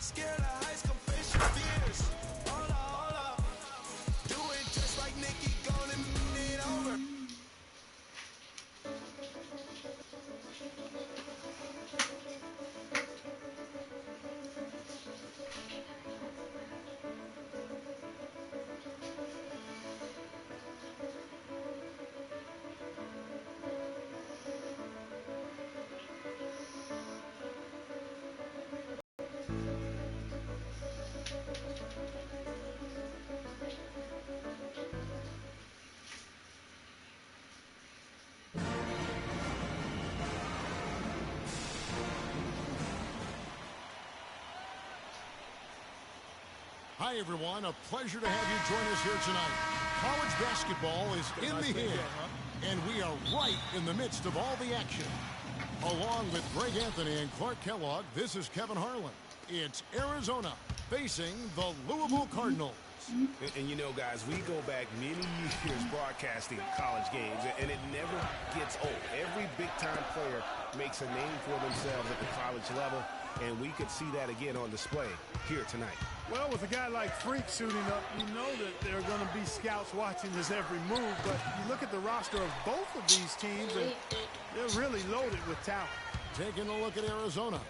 Scared of heights, come face your fears. Hold up. Do it just like Nikki, gonna it over. Hi, everyone. A pleasure to have you join us here tonight. College basketball is in the air, and we are right in the midst of all the action. Along with Greg Anthony and Clark Kellogg, this is Kevin Harlan. It's Arizona facing the Louisville Cardinals. And you know, guys, we go back many years broadcasting college games, and it never gets old. Every big-time player makes a name for themselves at the college level, and we could see that again on display here tonight. Well, with a guy like Freak suiting up, you know that there are going to be scouts watching his every move, but you look at the roster of both of these teams, and they're really loaded with talent. Taking a look at Arizona.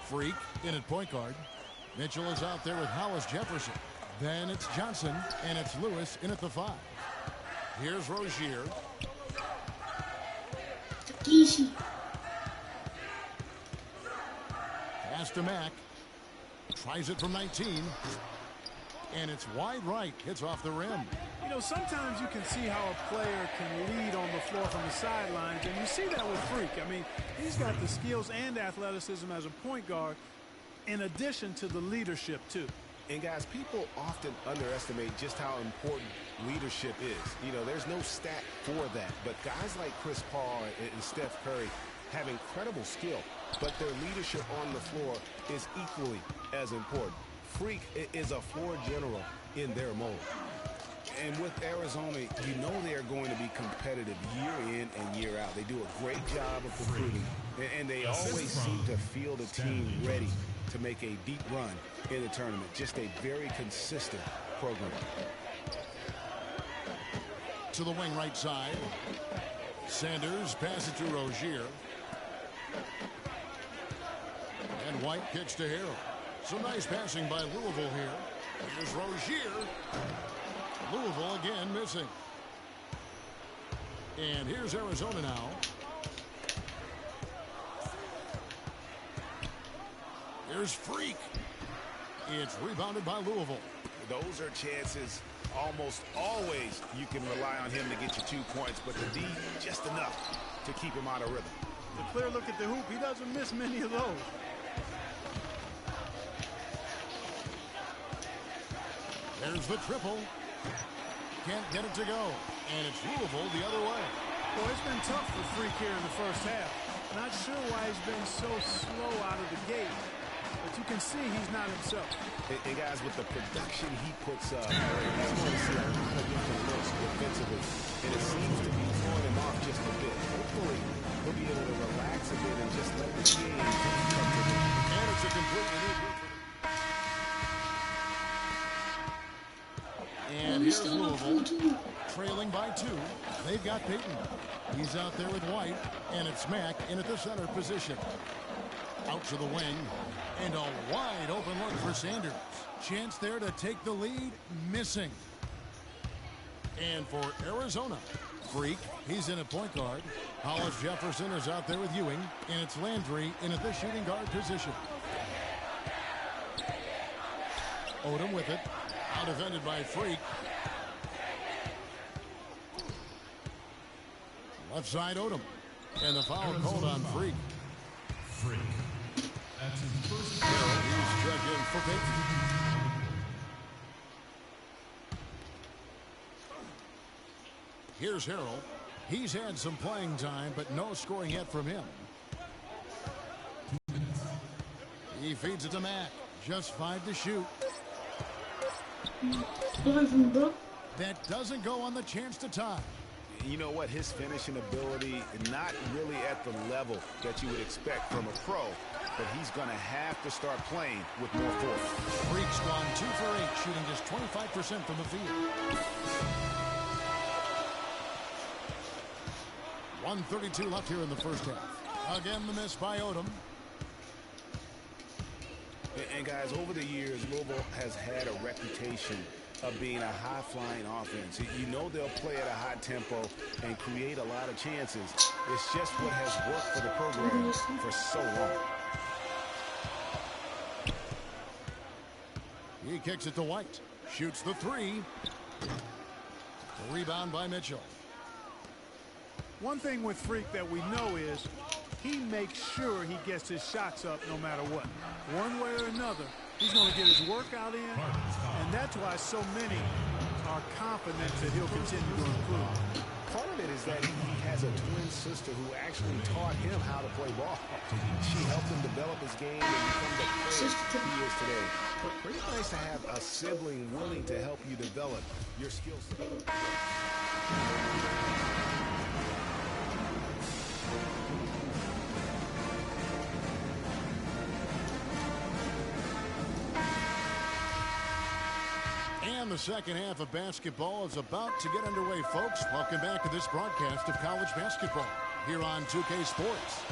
Freak in at point guard. Mitchell is out there with Hollis Jefferson. Then it's Johnson, and it's Lewis in at the 5. Here's Rozier. Takeshi. Pass to Mack. Tries it from 19. And it's wide right. Hits off the rim. You know, sometimes you can see how a player can lead on the floor from the sidelines, and you see that with Freak. I mean, he's got the skills and athleticism as a point guard in addition to the leadership, too. And, guys, people often underestimate just how important leadership is. You know, there's no stat for that. But guys like Chris Paul and Steph Curry have incredible skill, but their leadership on the floor is equally as important. Freak is a floor general in their mold. And with Arizona, you know they are going to be competitive year in and year out. They do a great job of recruiting, and they always seem to field a team ready to make a deep run in the tournament. Just a very consistent program. To the wing right side. Sanders passes to Rozier. And White kicks to Harrell. Some nice passing by Louisville here. Here's Rozier. Louisville again missing. And here's Arizona now. Here's Freak. It's rebounded by Louisville. Those are chances almost always you can rely on him to get you 2 points, but the D just enough to keep him out of rhythm. A clear look at the hoop. He doesn't miss many of those. There's the triple. Can't get it to go. And it's Louisville the other way. Well, it's been tough for Freak here in the first half. Not sure why he's been so slow out of the gate. But you can see he's not himself. And guys, with the production he puts up, he's going to see how he can look defensively. And it seems to be throwing him off just a bit. Hopefully, he'll be able to relax a bit and just let the game come to him. And it's a completely new group. And here's Louisville, trailing by 2. They've got Payton. He's out there with White, and it's Mack in at the center position. Out to the wing, and a wide open look for Sanders. Chance there to take the lead, missing. And for Arizona, Freak, he's in at point guard. Hollis Jefferson is out there with Ewing, and it's Landry in at the shooting guard position. Odom with it. Out defended by Freak. Left side Odom. And the foul called on Freak. Freak. That's his first foul. He's checked in for Payton. Here's Harrell. He's had some playing time, but no scoring yet from him. He feeds it to Mack. Just 5 to shoot. That doesn't go on the chance to tie. You know what? His finishing ability, not really at the level that you would expect from a pro. but he's going to have to start playing with more force. Freak's gone 2 for 8, shooting just 25% from the field. 1:32 left here in the first half. Again, the miss by Odom. And guys, over the years, Louisville has had a reputation of being a high-flying offense. You know they'll play at a high tempo and create a lot of chances. It's just what has worked for the program for so long. He kicks it to White. Shoots the 3. The rebound by Mitchell. One thing with Freak that we know is he makes sure he gets his shots up no matter what. One way or another, he's going to get his workout in, and that's why so many are confident that he'll continue to improve. Part of it is that he has a twin sister who actually taught him how to play ball. She helped him develop his game and become the player he is today. But pretty nice to have a sibling willing to help you develop your skill set. And the second half of basketball is about to get underway, folks. Welcome back to this broadcast of college basketball here on 2K Sports.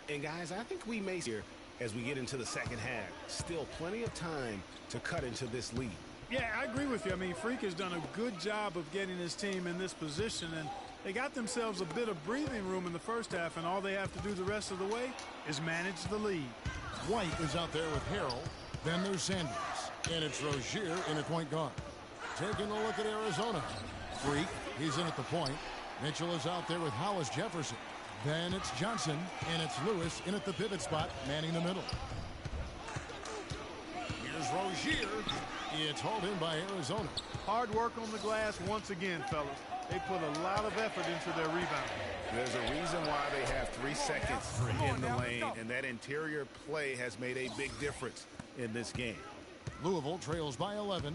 And guys, I think we may here as we get into the second half. Still plenty of time to cut into this lead. Yeah, I agree with you. I mean, Freak has done a good job of getting his team in this position, and they got themselves a bit of breathing room in the first half, and all they have to do the rest of the way is manage the lead. White is out there with Harrell. Then there's Sanders. And it's Rozier in at point guard. Taking a look at Arizona. Freak, he's in at the point. Mitchell is out there with Hollis Jefferson. Then it's Johnson, and it's Lewis in at the pivot spot, manning the middle. Here's Rozier. It's hauled in by Arizona. Hard work on the glass once again, fellas. They put a lot of effort into their rebound. There's a reason why they have 3 seconds in the lane, and that interior play has made a big difference in this game. Louisville trails by 11.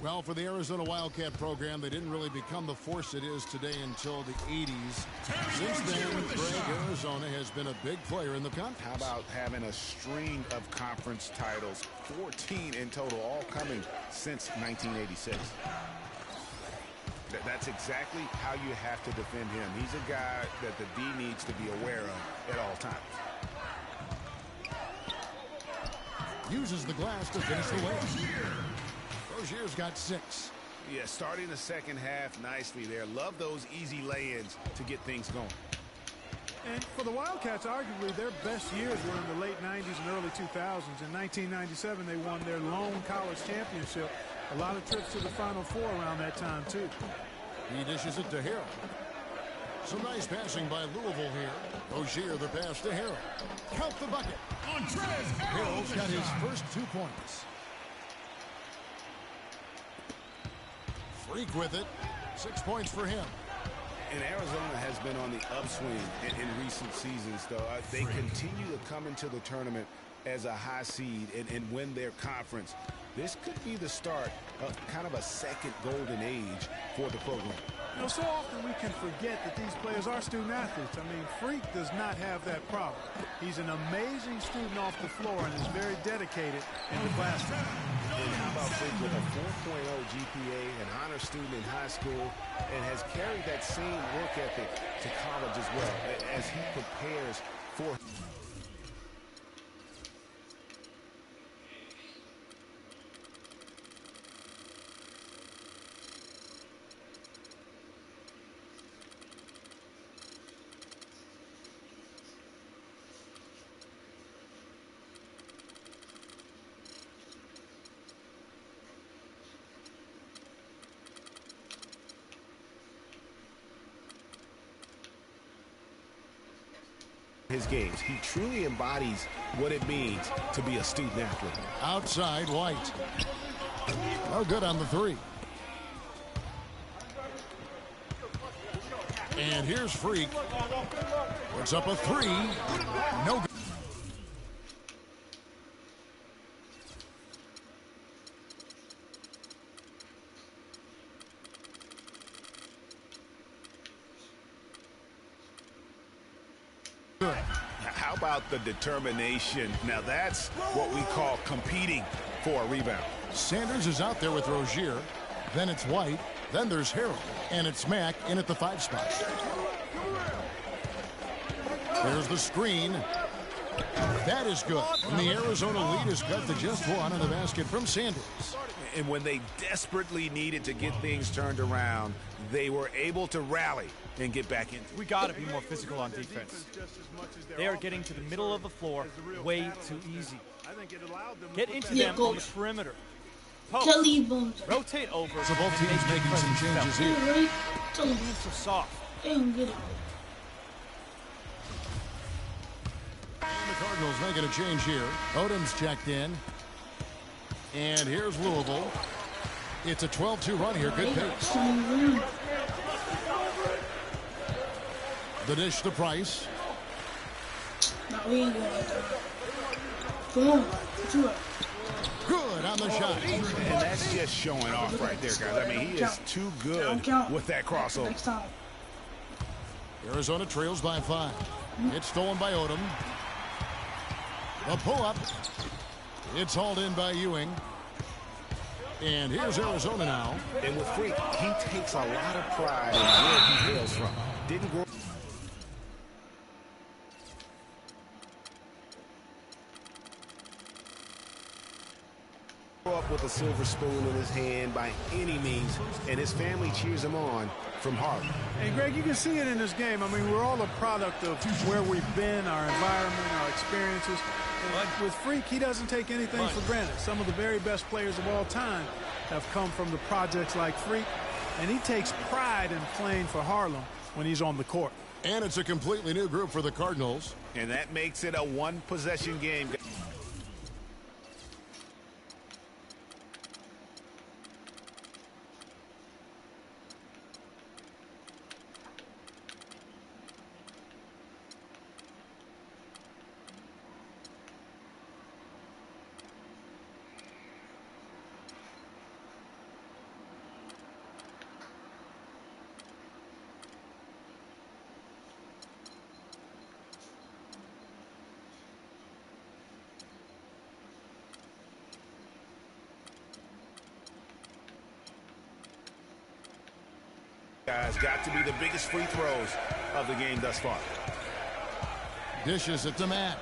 Well, for the Arizona Wildcat program, they didn't really become the force it is today until the 80s. Since then, Greg, Arizona has been a big player in the conference. How about having a string of conference titles, 14 in total, all coming since 1986? That's exactly how you have to defend him. He's a guy that the D needs to be aware of at all times. Uses the glass to finish the way. Rozier's got 6. Yeah, starting the second half nicely there. Love those easy lay-ins to get things going. And for the Wildcats, arguably their best years were in the late 90s and early 2000s. In 1997, they won their lone college championship. A lot of trips to the Final Four around that time, too. He dishes it to Harrell. Some nice passing by Louisville here. Rozier the pass to Harrell. Count the bucket. Harrell's got his first 2 points. Freak with it. 6 points for him. And Arizona has been on the upswing in recent seasons, though. They continue to come into the tournament as a high seed and win their conference. This could be the start of kind of a second golden age for the program. You know, so often we can forget that these players are student athletes. I mean, Freak does not have that problem. He's an amazing student off the floor and is very dedicated in the classroom. And how about Freak with a 4.0 GPA, an honor student in high school, and has carried that same work ethic to college as well as he prepares for... his games. He truly embodies what it means to be a student athlete. Outside, White. No good on the 3. And here's Freak. Puts up a 3. No good. about the determination? Now that's what we call competing for a rebound. Sanders is out there with Rozier. Then it's White. Then there's Harrell. And it's Mack in at the 5 spot. There's the screen. That is good. And the Arizona lead is cut to just 1 on the basket from Sanders. And when they desperately needed to get things turned around, they were able to rally and get back in. We got to be more physical on defense. They are getting to the middle of the floor way too easy. Get into them on the perimeter. Post. Rotate over. So both teams making some changes here. Being so soft. And the Cardinals making a change here. Odom's checked in. And here's Louisville. It's a 12-2 run here. Good pace. The dish to Price. Good on the shot. And that's just showing off right there, guys. I mean, he is too good with that crossover. Arizona trails by 5. It's stolen by Odom. The pull-up. It's hauled in by Ewing. And here's Arizona now. And with Freak, he takes a lot of pride in where he hails from. Didn't grow up with a silver spoon in his hand by any means, and his family cheers him on from Harlem. And Greg, you can see it in this game. I mean, we're all a product of where we've been, our environment, our experiences. And with Freak, he doesn't take anything for granted. Some of the very best players of all time have come from the projects like Freak, and he takes pride in playing for Harlem when he's on the court. And it's a completely new group for the Cardinals. And that makes it a one-possession game. Guys, got to be the biggest free throws of the game thus far. Dishes it to Mack.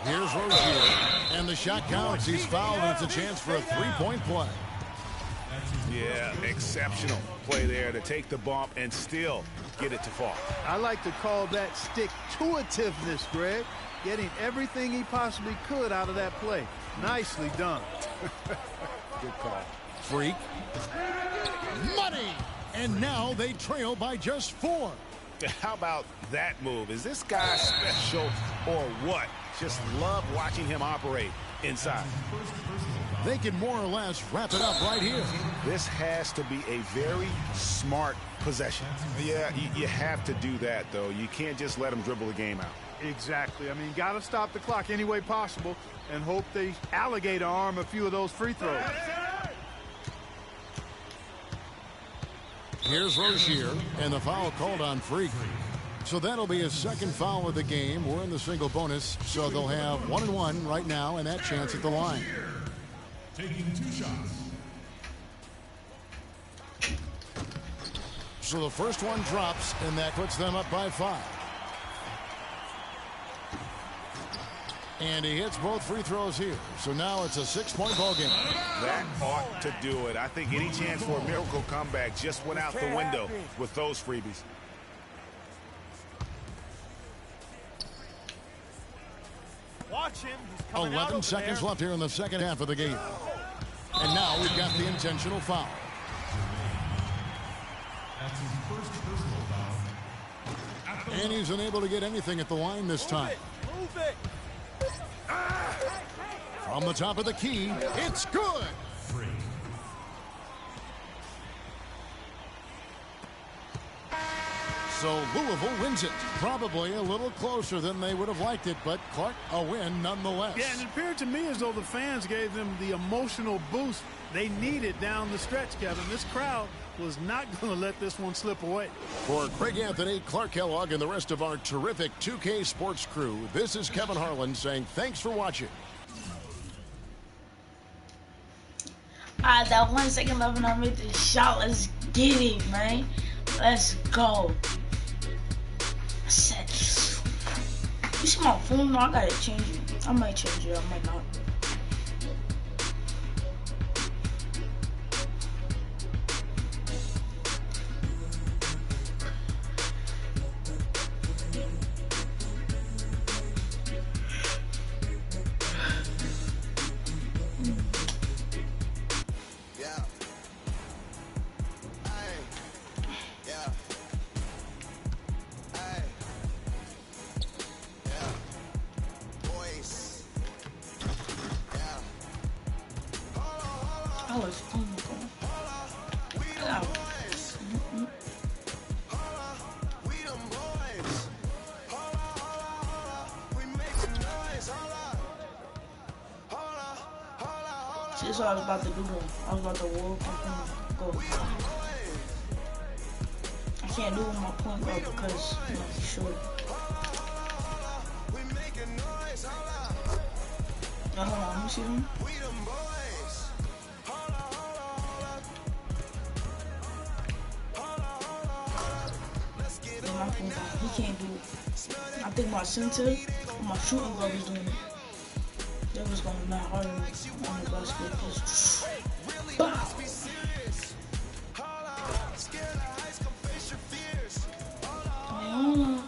Here's Rozier. And the shot counts. He's fouled, and it's a chance for a 3-point play. Yeah, exceptional play there to take the bump and still get it to fall. I like to call that stick-to-itiveness, Greg. Getting everything he possibly could out of that play. Nicely done. Good call. Freak. Money! And now they trail by just 4. How about that move? Is this guy special or what? Just love watching him operate inside. They can more or less wrap it up right here. This has to be a very smart possession. Yeah, you have to do that, though. You can't just let him dribble the game out. Exactly. I mean, got to stop the clock any way possible and hope they alligator arm a few of those free throws. Here's Rozier, and the foul called on Freak. So that'll be his second foul of the game. We're in the single bonus, so they'll have 1-1 right now and that chance at the line. Taking 2 shots. So the first one drops, and that puts them up by 5. And he hits both free throws here. So now it's a 6-point ball game. That ought to do it. I think any chance for a miracle comeback just went out the window with those freebies. Watch him. He's coming 11 seconds left here in the second half of the game. And now we've got the intentional foul. That's his first personal foul. And he's unable to get anything at the line this time. Move it. From the top of the key, it's good. Freak. So Louisville wins it. Probably a little closer than they would have liked it, but Clark, a win nonetheless. Yeah, and it appeared to me as though the fans gave them the emotional boost they need it down the stretch, Kevin. This crowd was not going to let this one slip away. For Craig Anthony, Clark Kellogg, and the rest of our terrific 2K sports crew, this is Kevin Harlan saying thanks for watching. Alright, that 1 second left and I made the shot. Let's get it, man. Let's go. I said, you see my phone? No, I gotta change it. I might change it, I might not. This is what I was about to do though. I was about to walk and go. I can't do it with my point guard because he's short. Hold on, let me see him. Yeah, my point guard, he can't do it. I think my center, my shooting guard is doing it. That was going to not hard on the basket. Just bow. No.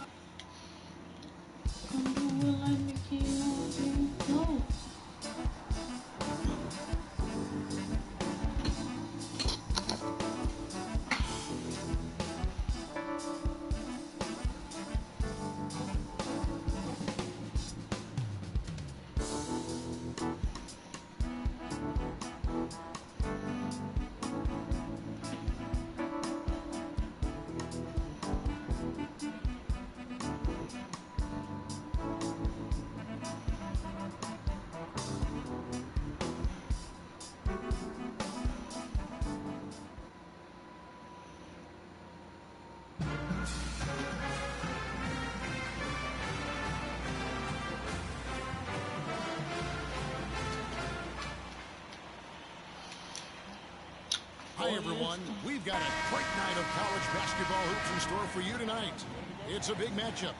Hi, everyone. We've got a great night of college basketball hoops in store for you tonight. It's a big matchup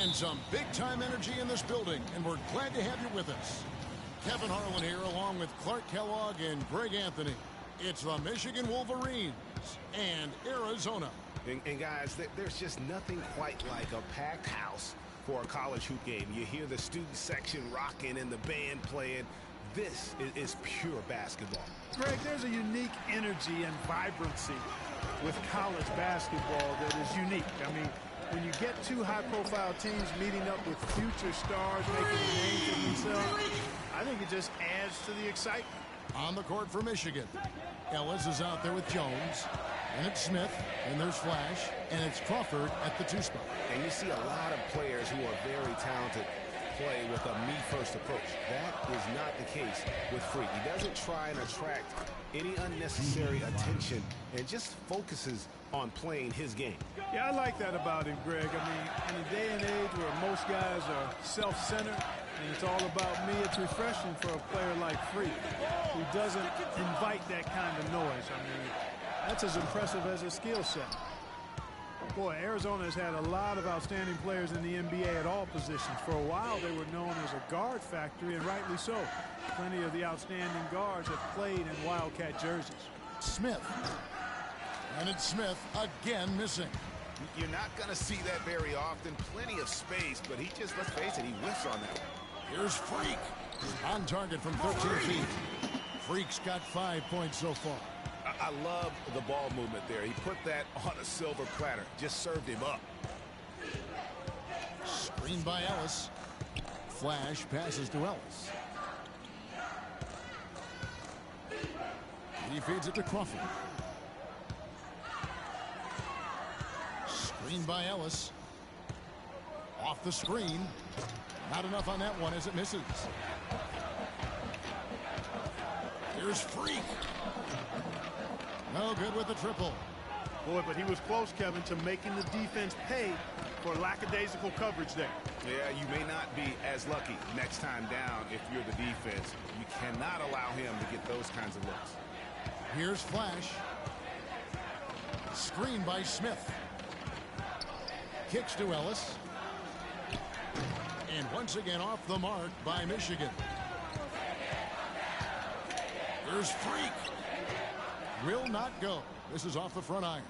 and some big-time energy in this building, and we're glad to have you with us. Kevin Harlan here, along with Clark Kellogg and Greg Anthony. It's the Michigan Wolverines and Arizona. And guys, there's just nothing quite like a packed house for a college hoop game. You hear the student section rocking and the band playing. This is pure basketball. Greg, there's a unique energy and vibrancy with college basketball that is unique. I mean, when you get two high-profile teams meeting up with future stars making a name for themselves, I think it just adds to the excitement. On the court for Michigan, Ellis is out there with Jones, and it's Smith, and there's Flash, and it's Crawford at the 2 spot. And you see a lot of players who are very talented play with a me-first approach. That is not the case with Freak. He doesn't try and attract any unnecessary attention and just focuses on playing his game. Yeah, I like that about him, Greg. I mean, in a day and age where most guys are self-centered and it's all about me, it's refreshing for a player like Freak who doesn't invite that kind of noise. I mean, that's as impressive as his skill set. Boy, Arizona has had a lot of outstanding players in the NBA at all positions. For a while, they were known as a guard factory, and rightly so. Plenty of the outstanding guards have played in Wildcat jerseys. Smith. And it's Smith again missing. You're not going to see that very often. Plenty of space, but he just, let's face it, he whiffs on that one. Here's Freak. On target from 13 feet. Freak's got 5 points so far. I love the ball movement there. He put that on a silver platter. Just served him up. Screen by Ellis. Flash passes to Ellis. He feeds it to Crawford. Screen by Ellis. Off the screen. Not enough on that one as it misses. Here's Freak. No good with the triple. Boy, but he was close, Kevin, to making the defense pay for lackadaisical coverage there. Yeah, you may not be as lucky next time down if you're the defense. You cannot allow him to get those kinds of looks. Here's Flash. Screen by Smith. Kicks to Ellis. And once again off the mark by Michigan. Here's Freak. Will not go. This is off the front iron.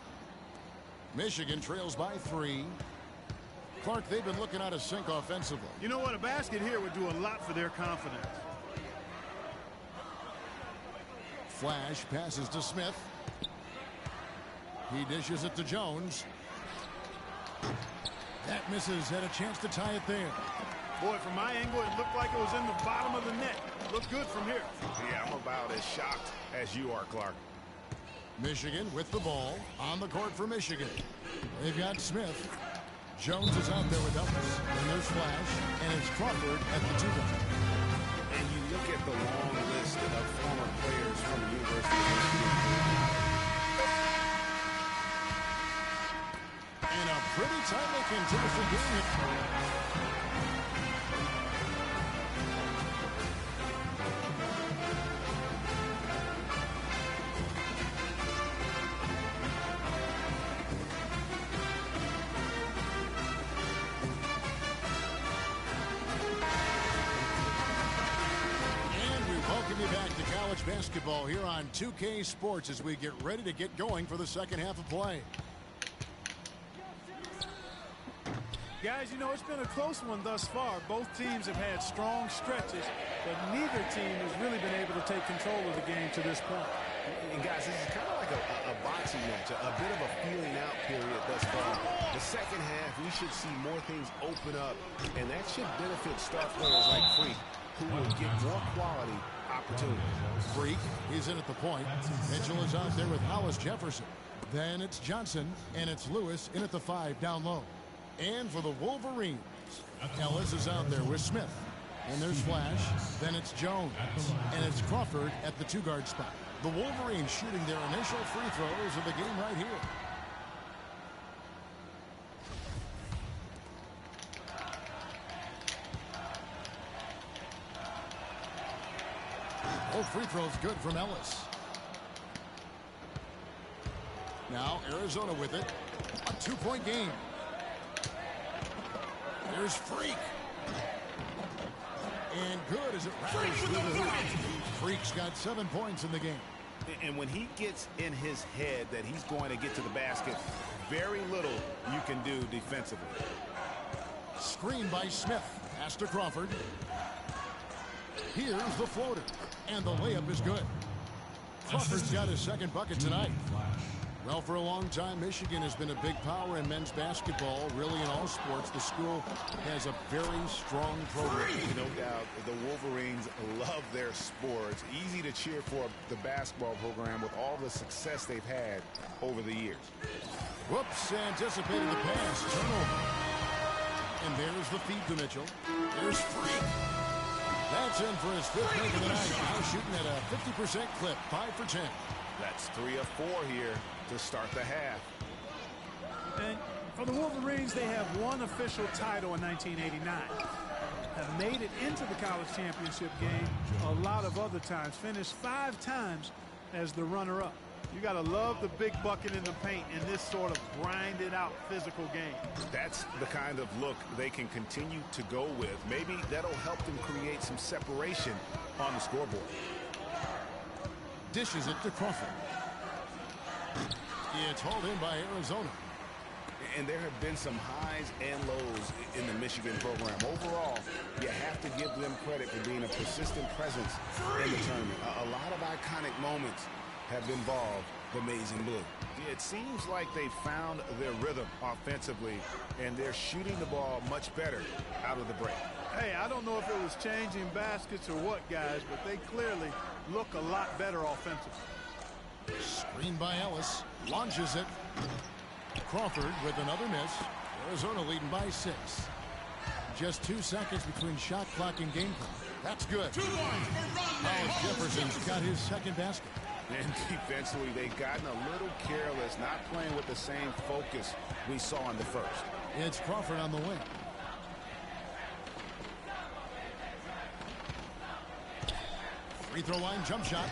Michigan trails by 3. Clark, they've been looking out of sync offensively. You know what? A basket here would do a lot for their confidence. Flash passes to Smith. He dishes it to Jones. That misses. Had a chance to tie it there. Boy, from my angle, it looked like it was in the bottom of the net. Looked good from here. Yeah, I'm about as shocked as you are, Clark. Michigan with the ball on the court for Michigan. They've got Smith. Jones is out there with Ellis. And there's Flash. And it's Crawford at the 2-point. And you look at the long list of former players from the University of Michigan. And a pretty tightly contested game. Basketball here on 2K Sports as we get ready to get going for the second half of play. Guys, you know, it's been a close one thus far. Both teams have had strong stretches, but neither team has really been able to take control of the game to this point. And guys, this is kind of like a boxing match, a bit of a feeling out period thus far. The second half, we should see more things open up, and that should benefit star players like Freak, who will get more quality opportunity. Freak, he's in at the point. Mitchell is out there with Hollis Jefferson. Then it's Johnson, and it's Lewis in at the 5 down low. And for the Wolverines, Ellis is out there with Smith. And there's Flash. Then it's Jones. And it's Crawford at the 2-guard spot. The Wolverines shooting their initial free throws of the game right here. Oh, free throws good from Ellis. Now Arizona with it. A 2-point game. There's Freak. And good as it rattles through the hoop. Freak's got 7 points in the game. And when he gets in his head that he's going to get to the basket, very little you can do defensively. Screen by Smith. Pass to Crawford. Here's the floater. And the layup is good. Crawford's got his second bucket tonight. Well, for a long time, Michigan has been a big power in men's basketball. Really, in all sports, the school has a very strong program. No doubt, the Wolverines love their sports. Easy to cheer for the basketball program with all the success they've had over the years. Whoops, anticipated the pass. Turnover. And there's the feed to Mitchell. There's Freak. That's in for his 5th make of the night. Now shooting at a 50% clip, 5 for 10. That's 3 of 4 here to start the half. And for the Wolverines, they have one official title in 1989. Have made it into the college championship game a lot of other times. Finished 5 times as the runner-up. You got to love the big bucket in the paint in this sort of grinded out physical game. That's the kind of look they can continue to go with. Maybe that'll help them create some separation on the scoreboard. Dishes it to Crawford. It's hauled in by Arizona. And there have been some highs and lows in the Michigan program. Overall, you have to give them credit for being a persistent presence in the tournament. A lot of iconic moments have involved the Maize and Blue. It seems like they found their rhythm offensively, and they're shooting the ball much better out of the break. Hey, I don't know if it was changing baskets or what, guys, but they clearly look a lot better offensively. Screen by Ellis. Launches it. Crawford with another miss. Arizona leading by 6. Just 2 seconds between shot clock and game clock. That's good. 2 points for Rodney Now Jefferson's got his second basket. And defensively, they've gotten a little careless, not playing with the same focus we saw in the first. It's Crawford on the wing. Free throw line jump shot.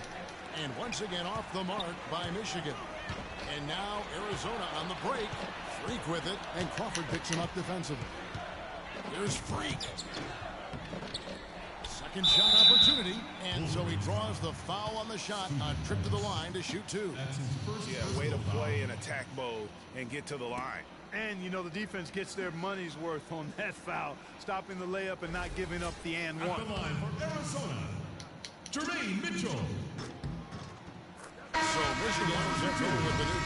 And once again off the mark by Michigan. And now Arizona on the break. Freak with it. And Crawford picks him up defensively. Here's Freak. Second shot opportunity. And so he draws the foul on the shot. A trip to the line to shoot 2. That's his first Way to play in attack mode and get to the line. And, you know, the defense gets their money's worth on that foul, stopping the layup and not giving up the and one. At the line for Arizona, Jermaine Mitchell. So Michigan gets over with the new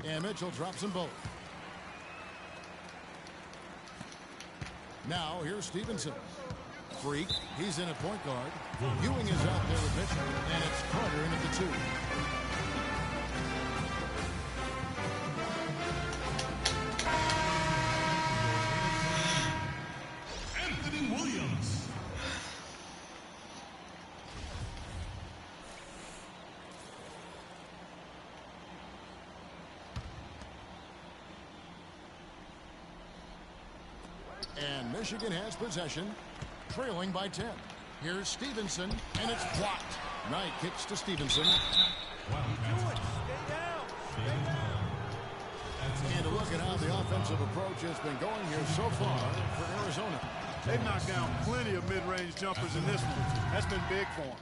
group. And Mitchell drops them both. Now here's Stevenson. Freak, he's in at point guard. Ewing is out there with Mitchell. And it's Carter in at the 2. Williams. And Michigan has possession, trailing by 10. Here's Stevenson, and it's blocked. Knight kicks to Stevenson. And a look at how the offensive approach has been going here so far for Arizona. They've knocked down plenty of mid-range jumpers in this one. That's been big for them.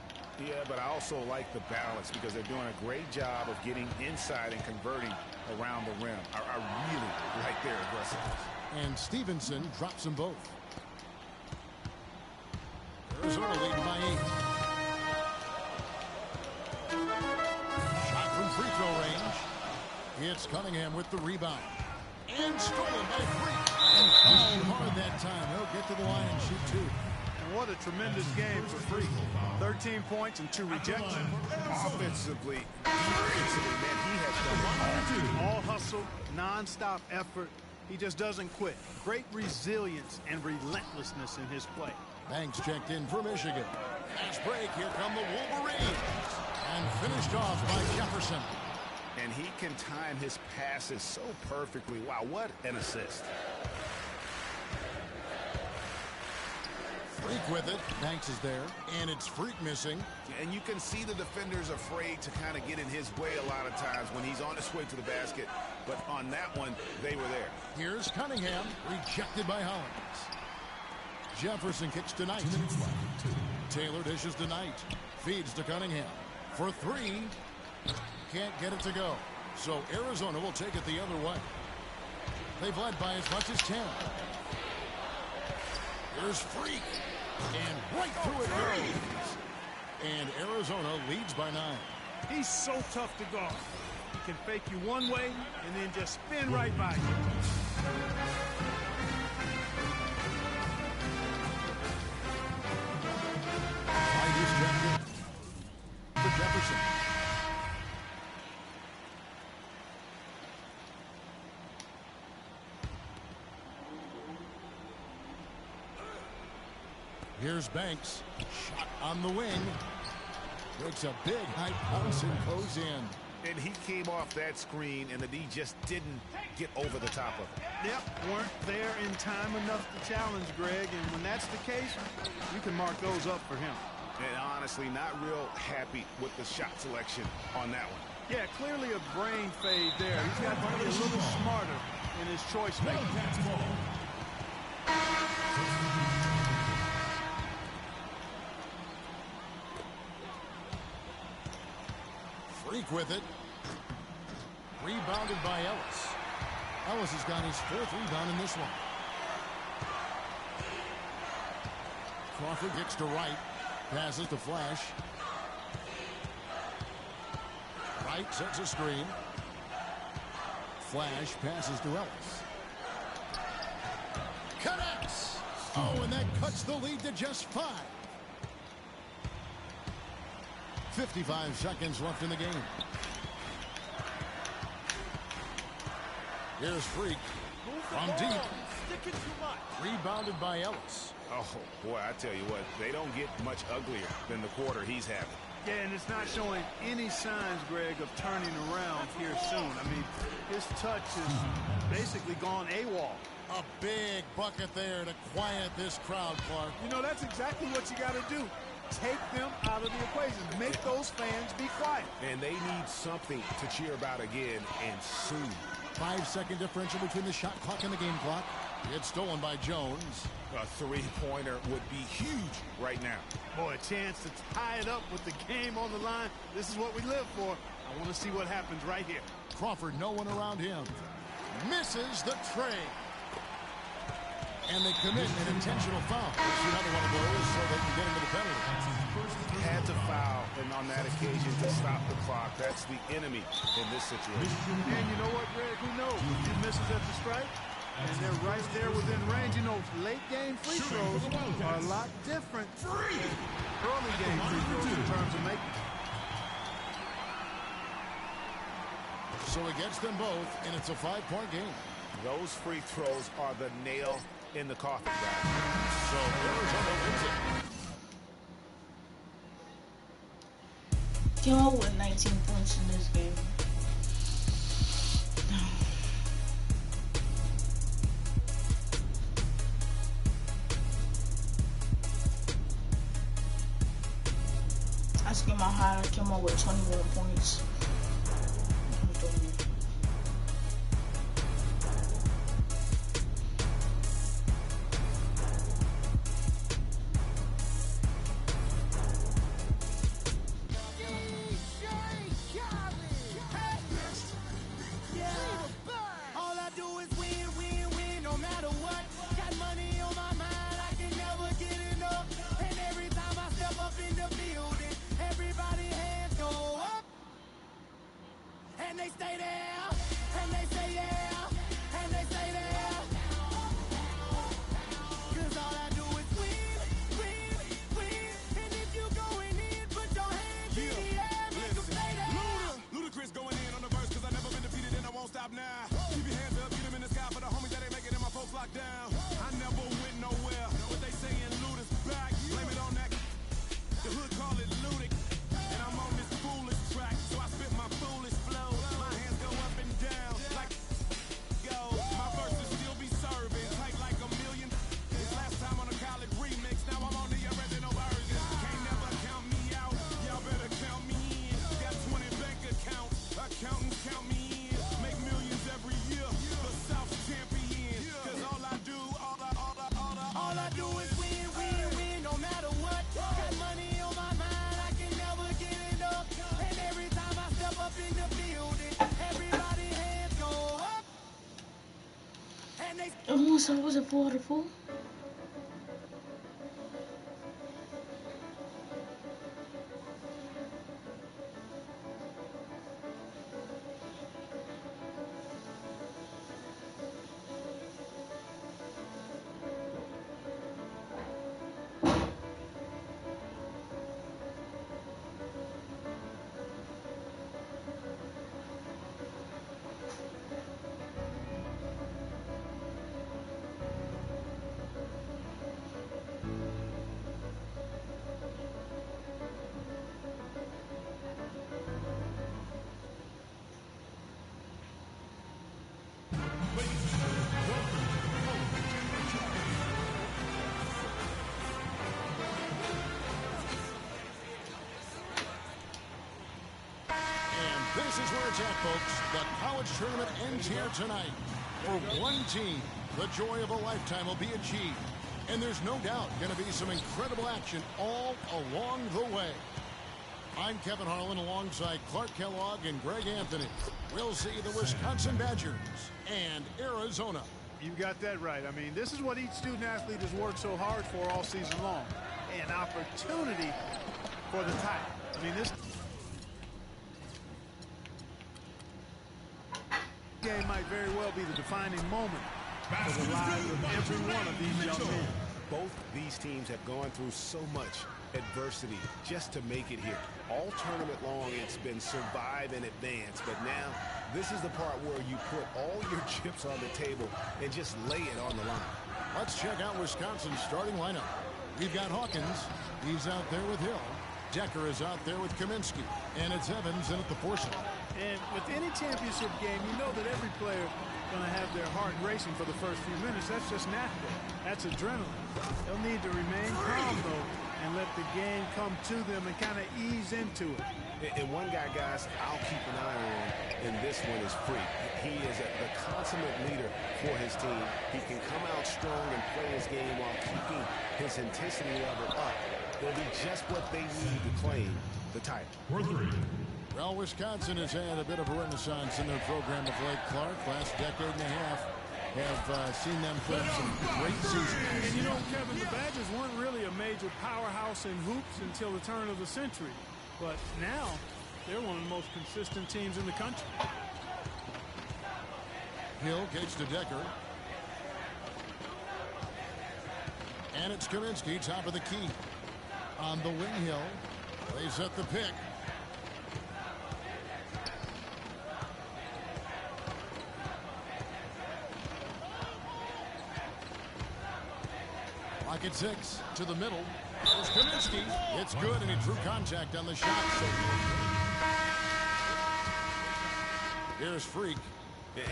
Yeah, but I also like the balance because they're doing a great job of getting inside and converting around the rim. I really like their aggressiveness. And Stevenson drops them both. Arizona leading by 8. Shot from free throw range. It's Cunningham with the rebound. And stolen by Freak. And fouled hard that time. He'll get to the line and shoot 2. And what a tremendous game for Freak. 13 points and 2 rejections. Offensively, defensively, man, he has done all hustle, non-stop effort. He just doesn't quit. Great resilience and relentlessness in his play. Banks checked in for Michigan. Fast break. Here come the Wolverines. And finished off by Jefferson. And he can time his passes so perfectly. Wow, what an assist. Freak with it. Banks is there. And it's Freak missing. And you can see the defenders afraid to kind of get in his way a lot of times when he's on his way to the basket. But on that one, they were there. Here's Cunningham. Rejected by Hollins. Jefferson kicks to Knight. Taylor dishes to Knight. Feeds to Cunningham. For 3. Can't get it to go. So Arizona will take it the other way. They've led by as much as 10. Here's Freak. And right through it goes. And Arizona leads by 9. He's so tough to guard. He can fake you one way and then just spin right by you. White is checked in for Jefferson. Here's Banks. Shot on the wing. Takes a big high bounce and goes in. And he came off that screen, and the D just didn't get over the top of it. Yep, weren't there in time enough to challenge Greg, and when that's the case, you can mark those up for him. And honestly, not real happy with the shot selection on that one. Yeah, clearly a brain fade there. He's got to be a little smarter in his choice making. Freak with it. Rebounded by Ellis. Ellis has got his 4th rebound in this one. Crawford gets to Wright. Passes to Flash. Wright sets a screen. Flash passes to Ellis. Connects. Oh, and that cuts the lead to just 5. 55 seconds left in the game. Here's Freak from deep. sticking too much. Rebounded by Ellis. Oh, boy, I tell you what, they don't get much uglier than the quarter he's having. Yeah, and it's not showing any signs, Greg, of turning around here soon. I mean, his touch is basically gone AWOL. A big bucket there to quiet this crowd, Clark. You know, that's exactly what you got to do. Take them out of the equation. Make those fans be quiet. And they need something to cheer about again, and soon. 5-second differential between the shot clock and the game clock. It's stolen by Jones. A three-pointer would be huge right now. Boy, a chance to tie it up with the game on the line. This is what we live for. I want to see what happens right here. Crawford, no one around him. Misses the tray. And they commit an intentional foul. It's another one of those so they can get into the penalty. Had to foul, and on that occasion to stop the clock. That's the enemy in this situation. And you know what, Greg? Who knows? He misses at the strike, and they're right there within range. You know, late-game free throws are a lot different. Early game free throws in terms of making. So he gets them both, and it's a 5-point game. Those free throws are the nail in the coffin, guys. So Arizona wins it. Came out with 19 points in this game. I just came out high. I came out with 21 points. So was it waterfall? This is where it's at, folks. The college tournament ends here tonight. For one team, the joy of a lifetime will be achieved. And there's no doubt going to be some incredible action all along the way. I'm Kevin Harlan alongside Clark Kellogg and Greg Anthony. We'll see the Wisconsin Badgers and Arizona. You got that right. I mean, this is what each student athlete has worked so hard for all season long. An opportunity for the title. I mean, this game might very well be the defining moment for the lives of every one of these young men. Both these teams have gone through so much adversity just to make it here. All tournament long, it's been survive and advance. But now, this is the part where you put all your chips on the table and just lay it on the line. Let's check out Wisconsin's starting lineup. We've got Hawkins. He's out there with Hill. Decker is out there with Kaminsky. And it's Evans in at the 4 slot. And with any championship game, you know that every player is going to have their heart racing for the first few minutes. That's just natural. That's adrenaline. They'll need to remain calm, though, and let the game come to them and kind of ease into it. And one guy, guys, I'll keep an eye on in this one is Freak. He is the consummate leader for his team. He can come out strong and play his game while keeping his intensity level up. It'll be just what they need to claim the title. Well, Wisconsin has had a bit of a renaissance in their program of late. Clark, last decade and a half, have seen them put up some great seasons. And you know, Kevin, the Badgers weren't really a major powerhouse in hoops until the turn of the century. But now, they're one of the most consistent teams in the country. Hill gets to Decker. And it's Kaminsky, top of the key. On the wing, Hill lays up the pick. Pocket 6 to the middle. There's Kaminsky. It's good, and he drew contact on the shot. So here's Freak.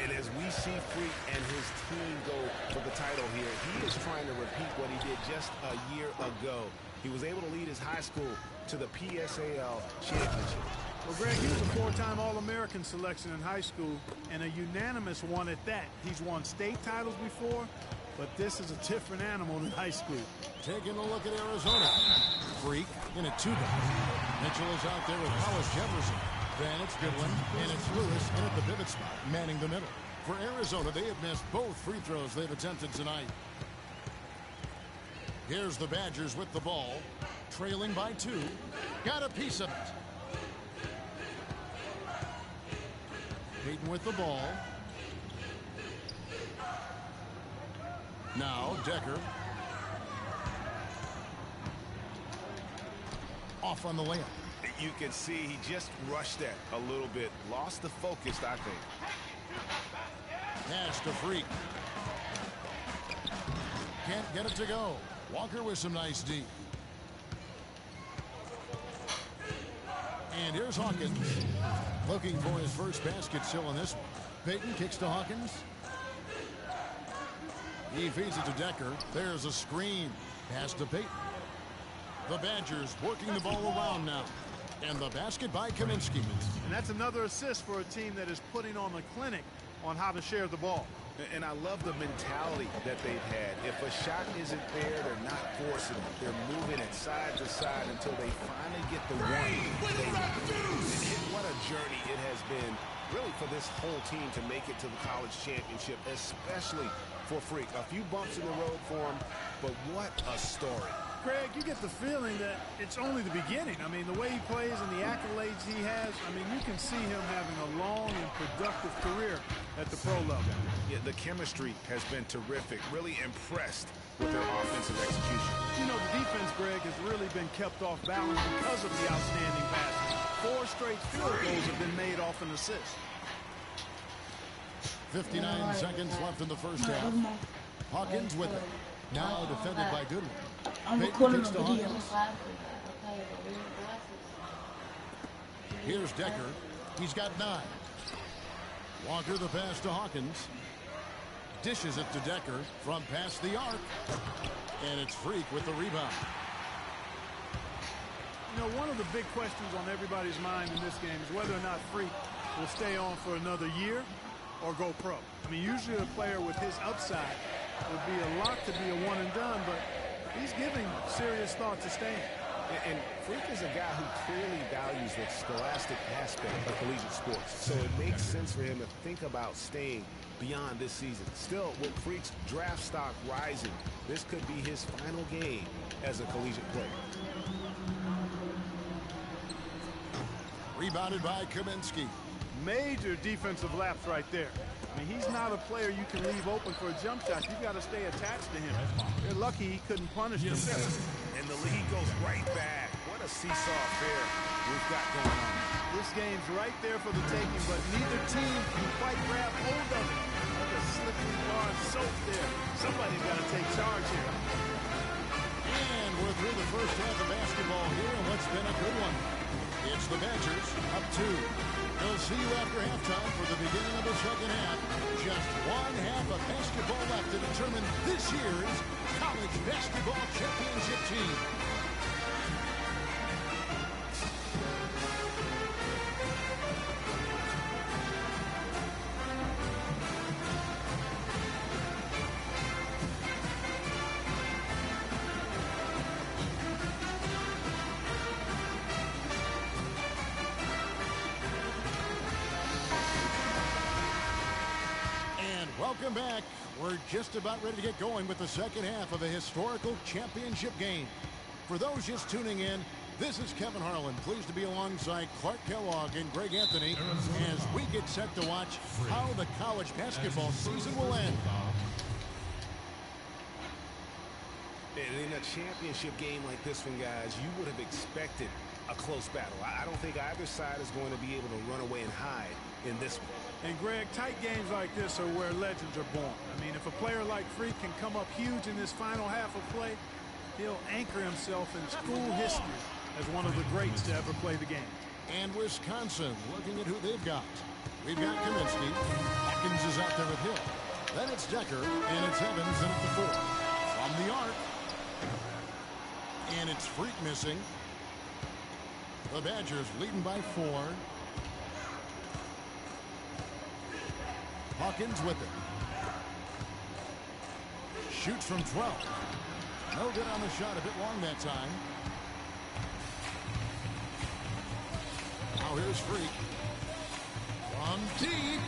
And as we see Freak and his team go for the title here, he is trying to repeat what he did just a year ago. He was able to lead his high school to the PSAL championship. Well, Greg, he was a 4-time All-American selection in high school, and a unanimous one at that. He's won state titles before, but this is a different animal than high school. Taking a look at Arizona. Freak in a 2-down. Mitchell is out there with Hollis Jefferson. Then it's Goodwin, and it's Lewis in at the pivot spot, manning the middle. For Arizona, they have missed both free throws they've attempted tonight. Here's the Badgers with the ball, trailing by 2. Got a piece of it. Peyton with the ball. Now Decker. Off on the layup. You can see he just rushed that a little bit. Lost the focus, I think. Pass to Freak. Can't get it to go. Walker with some nice D. And here's Hawkins. Looking for his first basket still in this one. Peyton kicks to Hawkins. He feeds it to Decker. There's a screen. Pass to Peyton. The Badgers working the ball around now. And the basket by Kaminsky. And that's another assist for a team that is putting on a clinic on how to share the ball. And I love the mentality that they've had. If a shot isn't there, they're not forcing it. They're moving it side to side until they finally get the one. What a journey it has been, really, for this whole team to make it to the college championship, especially for Freak. A few bumps in the road for him, but what a story. Craig, you get the feeling that it's only the beginning. I mean, the way he plays and the accolades he has, I mean, you can see him having a long and productive career at the pro level. Yeah, the chemistry has been terrific. Really impressed with their offensive execution. You know, the defense, Greg, has really been kept off balance because of the outstanding passing. 4 straight field goals have been made off an assist. 59 seconds left in the first half. Hawkins with it. Now defended by Goodwin. I'm recording a video. Here's Decker. He's got 9. Walker the pass to Hawkins. Dishes it to Decker from past the arc. And it's Freak with the rebound. You know, one of the big questions on everybody's mind in this game is whether or not Freak will stay on for another year or go pro. I mean, usually a player with his upside would be a lot to be a one and done, but he's giving serious thought to staying. And Freak is a guy who clearly values the scholastic aspect of collegiate sports. So it makes sense for him to think about staying beyond this season. Still, with Freak's draft stock rising, this could be his final game as a collegiate player. Rebounded by Kaminsky. Major defensive lapse right there. I mean, he's not a player you can leave open for a jump shot. You've got to stay attached to him. They're lucky he couldn't punish him. And and the lead goes right back. What a seesaw affair we've got going on. This game's right there for the taking, but neither team can quite grab hold of it. Like a slippery bar of soap there. Somebody's got to take charge here. And we're through the first half of basketball here, and what's been a good one. It's the Badgers up 2. We'll see you after halftime for the beginning of the second half. Just one half of basketball left to determine this year's college basketball championship team. Welcome back. We're just about ready to get going with the second half of a historical championship game. For those just tuning in, this is Kevin Harlan, pleased to be alongside Clark Kellogg and Greg Anthony as we get set to watch how the college basketball season will end. In a championship game like this one, guys, you would have expected a close battle. I don't think either side is going to be able to run away and hide in this one. And, Greg, tight games like this are where legends are born. I mean, if a player like Freak can come up huge in this final half of play, he'll anchor himself in school history as one of the greats to ever play the game. And Wisconsin, looking at who they've got. We've got Kaminsky. Hawkins is out there with Hill. Then it's Decker, and it's Evans in at the 4. From the arc. And it's Freak missing. The Badgers leading by 4. Hawkins with it. Shoots from 12. No good on the shot, a bit long that time. Now here's Freak. From deep.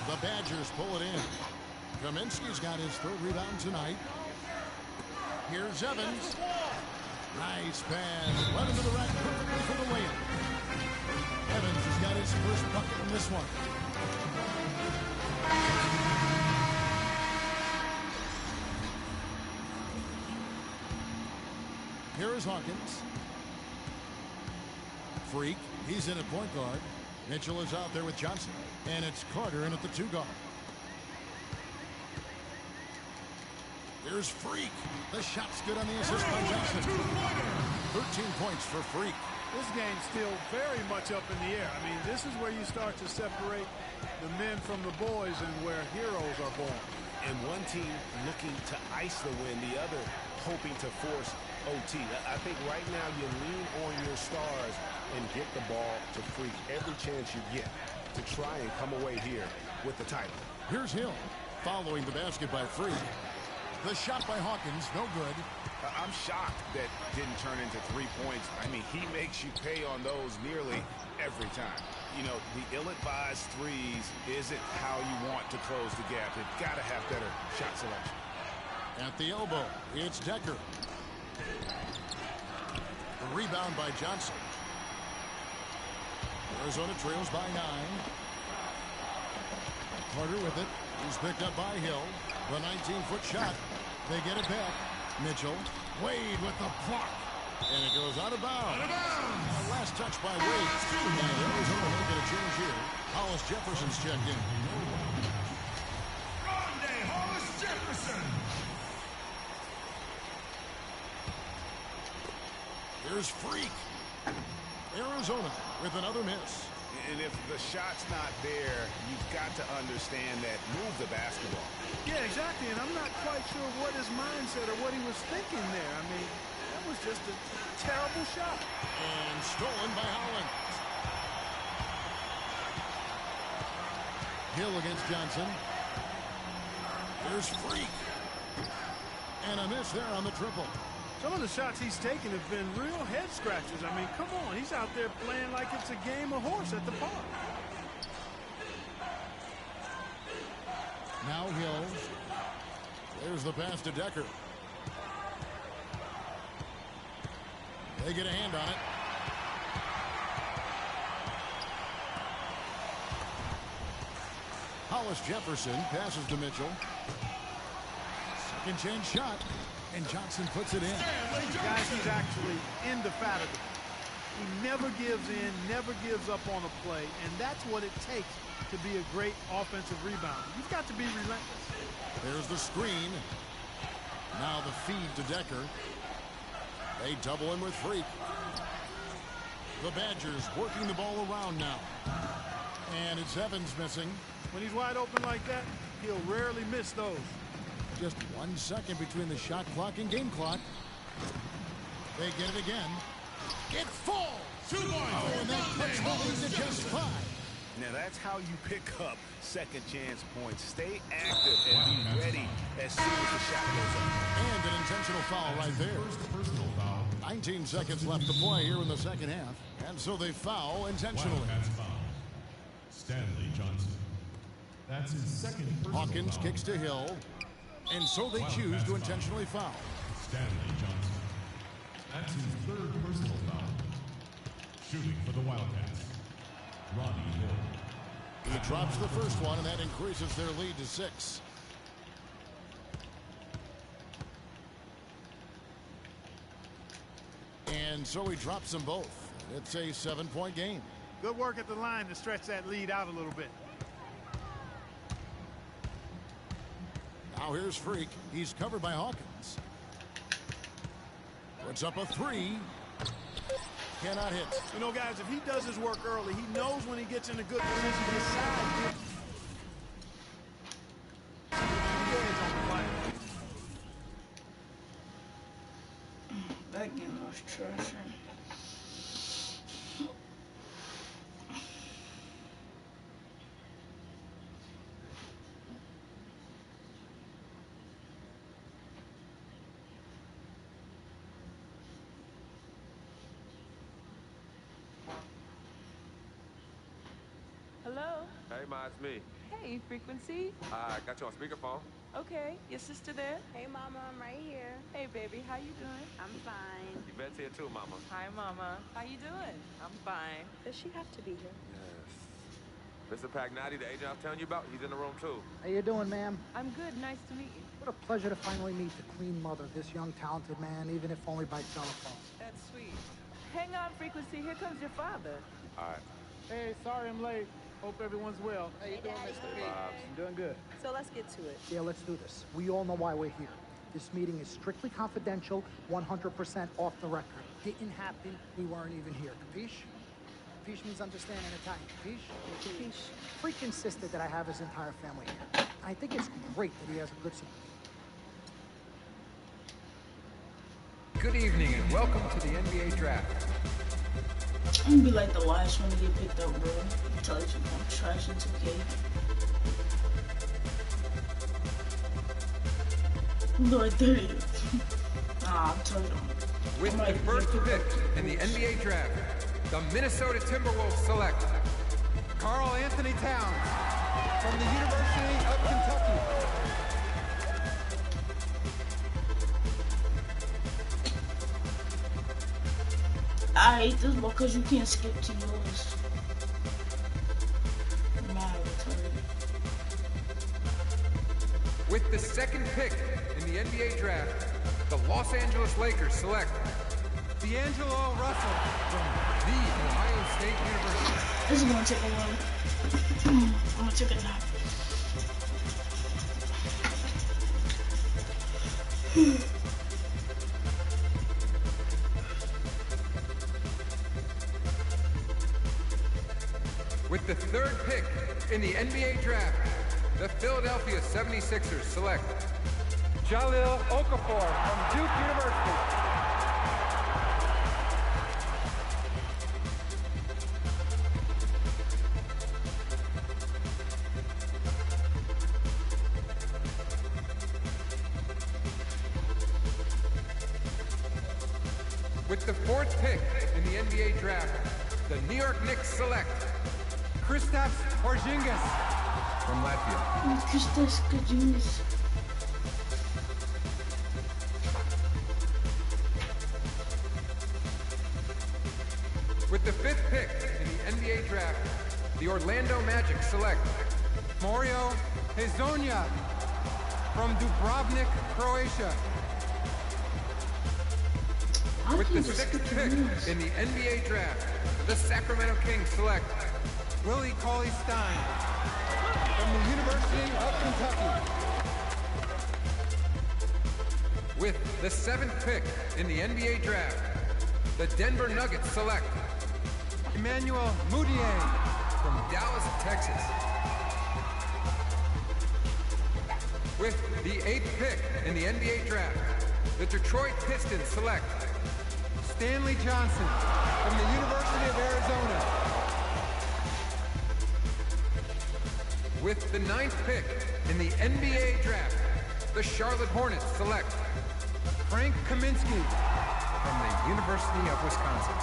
The Badgers pull it in. Kaminsky's got his 3rd rebound tonight. Here's Evans. Nice pass. Right into the rack perfectly for the layup. Evans has got his first bucket in this one. Here is Hawkins. Freak. He's in at point guard. Mitchell is out there with Johnson. And it's Carter in at the 2 guard. There's Freak. The shot's good on the assist by Johnson. 13 points for Freak. This game's still very much up in the air. I mean, this is where you start to separate the men from the boys and where heroes are born. And one team looking to ice the win, the other hoping to force OT. I think right now you lean on your stars and get the ball to Freak every chance you get to try and come away here with the title. Here's Hill following the basket by Freak. The shot by Hawkins, no good. I'm shocked that didn't turn into 3 points. I mean, he makes you pay on those nearly every time. You know, the ill-advised threes isn't how you want to close the gap. They've got to have better shot selection. At the elbow, it's Decker. The rebound by Johnson. Arizona trails by 9. Carter with it. He's picked up by Hill. The 19-foot shot. They get it back. Mitchell. Wade with the block. And it goes out of bounds. Last touch by Wade. And Arizona making a change here. Hollis Jefferson's checked in. Rondé Hollis Jefferson. Here's Freak. Arizona with another miss. And if the shot's not there, you've got to understand that move the basketball. Yeah, exactly, and I'm not quite sure what his mindset or what he was thinking there. I mean, that was just a terrible shot. And stolen by Holland. Hill against Johnson. There's Freak. And a miss there on the triple. Some of the shots he's taken have been real head scratchers. I mean, come on. He's out there playing like it's a game of horse at the park. Now Hill. There's the pass to Decker. They get a hand on it. Hollis Jefferson passes to Mitchell. Second chance shot, and Johnson puts it in. Guys, he's actually indefatigable. He never gives in, never gives up on a play, and that's what it takes to be a great offensive rebounder. You've got to be relentless. There's the screen. Now the feed to Decker. They double him with Freak. The Badgers working the ball around now. And it's Evans missing. When he's wide open like that, he'll rarely miss those. Just 1 second between the shot clock and game clock. They get it again. It falls! 2 points! Oh, and that puts the lead to just 5. Now that's how you pick up second chance points. Stay active and be ready as soon as the shot goes up. And an intentional foul right there. First personal foul. 19 seconds left to play here in the second half. And so they foul intentionally. Wildcats foul. Stanley Johnson. That's his second personal Hawkins foul. kicks to Hill. And so they choose to intentionally foul. Stanley Johnson. That's his third personal foul. Shooting for the Wildcats. Ronnie Hill. He drops the first one, and that increases their lead to 6. And so he drops them both. It's a 7-point game. Good work at the line to stretch that lead out a little bit. Now here's Freak. He's covered by Hawkins. Puts up a 3. Cannot hit. You know, guys, if he does his work early, he knows when he gets in a good position, his side gets the edge on the play. That game was trash. Hello? Hey, Ma, it's me. Hey, Frequency. I got you on speakerphone. Okay, your sister there? Hey, Mama, I'm right here. Hey, baby, how you doing? I'm fine. Yvette's here too, Mama. Hi, Mama. How you doing? I'm fine. Does she have to be here? Yes. Mr. Pagnotti, the agent I was telling you about, he's in the room too. How you doing, ma'am? I'm good. Nice to meet you. What a pleasure to finally meet the queen mother of this young, talented man, even if only by telephone. That's sweet. Hang on, Frequency. Here comes your father. All right. Hey, sorry I'm late. Hope everyone's well. How you doing, Mr. P? I'm doing good. So let's get to it. Yeah, let's do this. We all know why we're here. This meeting is strictly confidential, 100% off the record. Didn't happen, we weren't even here. Capiche? Capiche means understand in Italian. Capiche? Capiche. Freak insisted that I have his entire family here. I think it's great that he has a good support. Good evening and welcome to the NBA Draft. I'm gonna be like the last one to get picked up, bro. I tell you I'm trash in 2K. I'm doing 30. Nah, I'm telling you. With the first pick in the NBA Draft, the Minnesota Timberwolves select Karl Anthony Towns from the University of Kentucky. I hate this because you can't skip to yours. With the second pick in the NBA Draft, the Los Angeles Lakers select D'Angelo Russell from the Ohio State University. This is gonna take a while. I'm gonna take a nap. With the third pick in the NBA Draft, the Philadelphia 76ers select Jahlil Okafor from Duke University. With the fourth pick in the NBA Draft, the New York Knicks select Kristaps Porzingis from Latvia. Kristaps Porzingis. With the fifth pick in the NBA Draft, the Orlando Magic select Mario Hezonja from Dubrovnik, Croatia. With the 6th pick in the NBA draft, the Sacramento Kings select Willie Cauley-Stein from the University of Kentucky. With the 7th pick in the NBA draft, the Denver Nuggets select Emmanuel Mudiay from Dallas, Texas. With the 8th pick in the NBA draft, the Detroit Pistons select Stanley Johnson from the University of Arizona. With the 9th pick in the NBA draft, the Charlotte Hornets select Frank Kaminsky from the University of Wisconsin.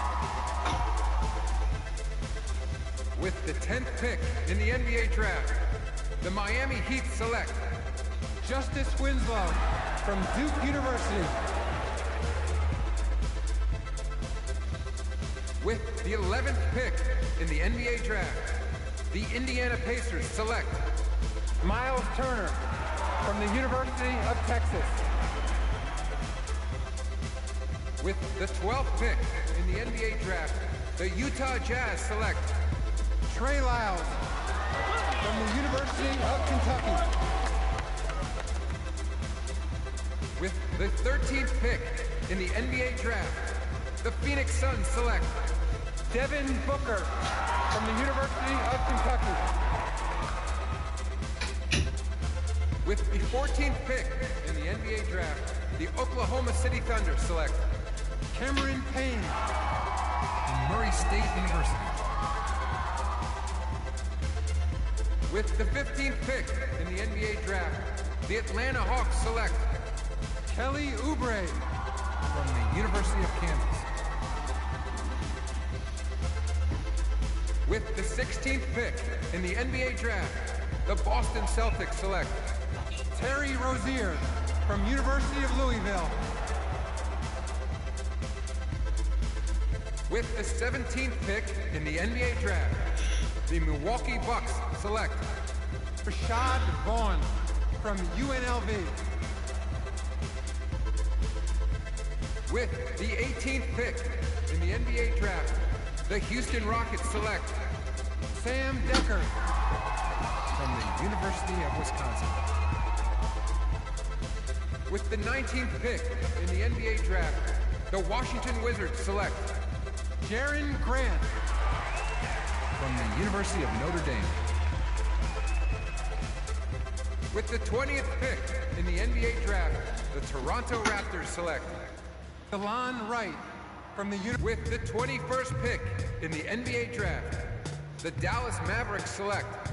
With the 10th pick in the NBA draft, the Miami Heat select Justice Winslow from Duke University. With the 11th pick in the NBA draft, the Indiana Pacers select Miles Turner from the University of Texas. With the 12th pick in the NBA draft, the Utah Jazz select Trey Lyles from the University of Kentucky. With the 13th pick in the NBA draft, the Phoenix Suns select Devin Booker from the University of Kentucky. With the 14th pick in the NBA draft, the Oklahoma City Thunder select Cameron Payne from Murray State University. With the 15th pick in the NBA draft, the Atlanta Hawks select Kelly Oubre from the University of Kansas. With the 16th pick in the NBA draft, the Boston Celtics select Terry Rozier from University of Louisville. With the 17th pick in the NBA draft, the Milwaukee Bucks select Rashad Vaughn from UNLV. With the 18th pick in the NBA draft, the Houston Rockets select Sam Decker from the University of Wisconsin. With the 19th pick in the NBA draft, the Washington Wizards select Jaren Grant from the University of Notre Dame. With the 20th pick in the NBA draft, the Toronto Raptors select DeLon Wright from the With the 21st pick in the NBA draft, the Dallas Mavericks select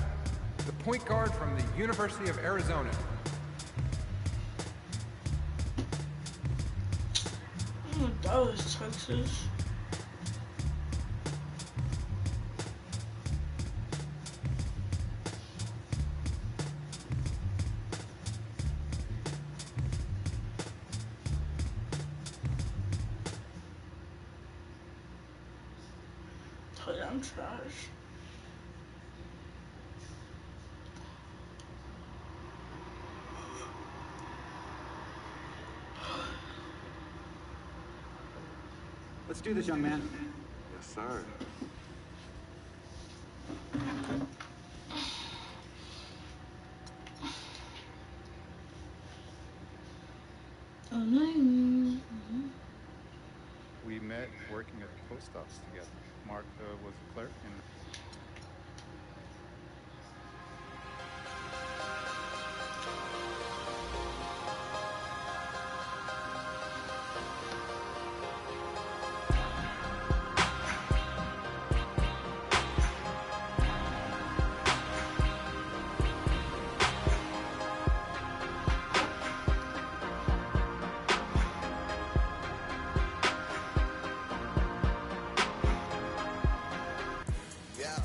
the point guard from the University of Arizona. Dallas, Texas. I'm trash. Let's do this, young man. Yes, sir. We met working at the post office together. Mark was a clerk, and Yeah.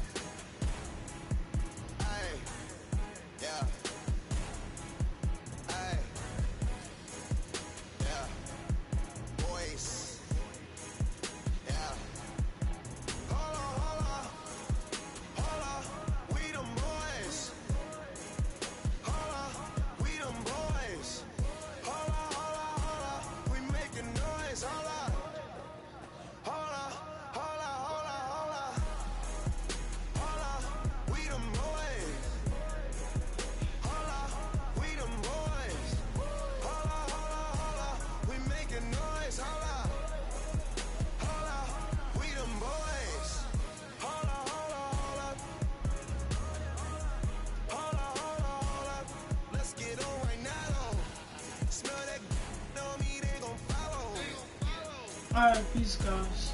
Alright, peace, guys.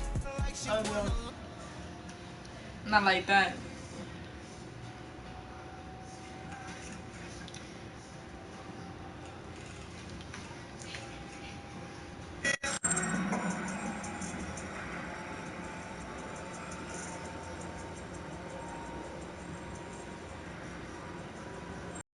I will. Not like that.